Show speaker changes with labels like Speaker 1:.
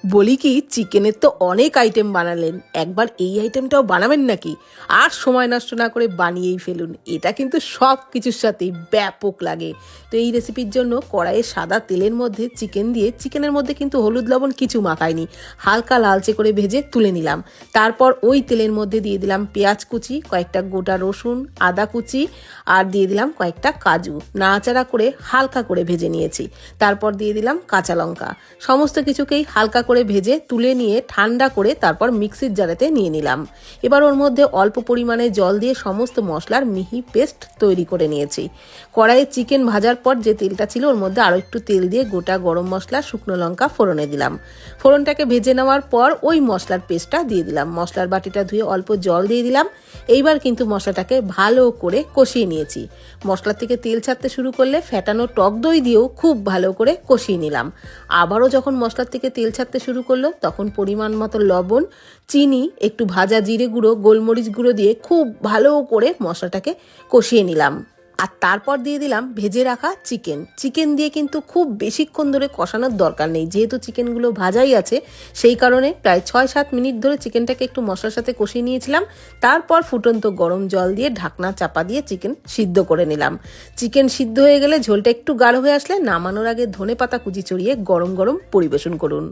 Speaker 1: বলি কি, চিকেনের তো অনেক আইটেম বানালেন, একবার এই আইটেমটাও বানাবেন নাকি? আর সময় নষ্ট না করে বানিয়েই ফেলুন। এটা কিন্তু সব কিছুর সাথেই ব্যাপক লাগে। তো এই রেসিপির জন্য কড়াইয়ে সাদা তেলের মধ্যে চিকেন দিয়ে, চিকেনের মধ্যে কিন্তু হলুদ লবণ কিছু মাখাইনি, হালকা লালচে করে ভেজে তুলে নিলাম। তারপর ওই তেলের মধ্যে দিয়ে দিলাম পেঁয়াজ কুচি, কয়েকটা গোটা রসুন, আদা কুচি, আর দিয়ে দিলাম কয়েকটা কাজু। নাড়াচাড়া করে হালকা করে ভেজে নিয়েছি। তারপর দিয়ে দিলাম কাঁচা লঙ্কা। সমস্ত কিছুকেই হালকা করে ভেজে তুলে নিয়ে ঠান্ডা করে তারপর মিক্সির জারেতে নিয়ে নিলাম। এবার ওর মধ্যে অল্প পরিমাণে জল দিয়ে সমস্ত মশলার মিহি পেস্ট তৈরি করে নিয়েছি। কড়াইয়ে চিকেন ভাজার পর যে তেলটা ছিল ওর মধ্যে আরও একটু তেল দিয়ে গোটা গরম মশলা, শুকনো লঙ্কা ফোড়নে দিলাম। ফোড়নটাকে ভেজে নেওয়ার পর ওই মশলার পেস্টটা দিয়ে দিলাম। মশলার বাটিটা ধুয়ে অল্প জল দিয়ে দিলাম। এইবার কিন্তু মশলাটাকে ভালো করে কষিয়ে নিয়েছি। মশলা থেকে তেল ছাড়তে শুরু করলে ফ্যাটানো টক দই দিয়েও খুব ভালো করে কষিয়ে নিলাম। আবারও যখন মশলার থেকে তেল ছাড়তে শুরু করলো তখন পরিমাণ মতো লবণ, চিনি, একটু ভাজা জিরে গুঁড়ো, গোলমরিচ গুঁড়ো দিয়ে খুব ভালো করে মশলাটাকে কষিয়ে নিলাম। আর তারপর দিয়ে দিলাম ভেজে রাখা চিকেন দিয়ে কিন্তু খুব বেশিক্ষণ ধরে কষানোর দরকার নেই, যেহেতু চিকেনগুলো ভাজাই আছে। সেই কারণে প্রায় 6-7 মিনিট ধরে চিকেনটাকে একটু মশলার সাথে কষিয়ে নিয়েছিলাম। তারপর ফুটন্ত গরম জল দিয়ে ঢাকনা চাপা দিয়ে চিকেন সিদ্ধ করে নিলাম। চিকেন সিদ্ধ হয়ে গেলে ঝোলটা একটু গাঢ় হয়ে আসলে নামানোর আগে ধনেপাতা কুচি ছড়িয়ে গরম গরম পরিবেশন করুন।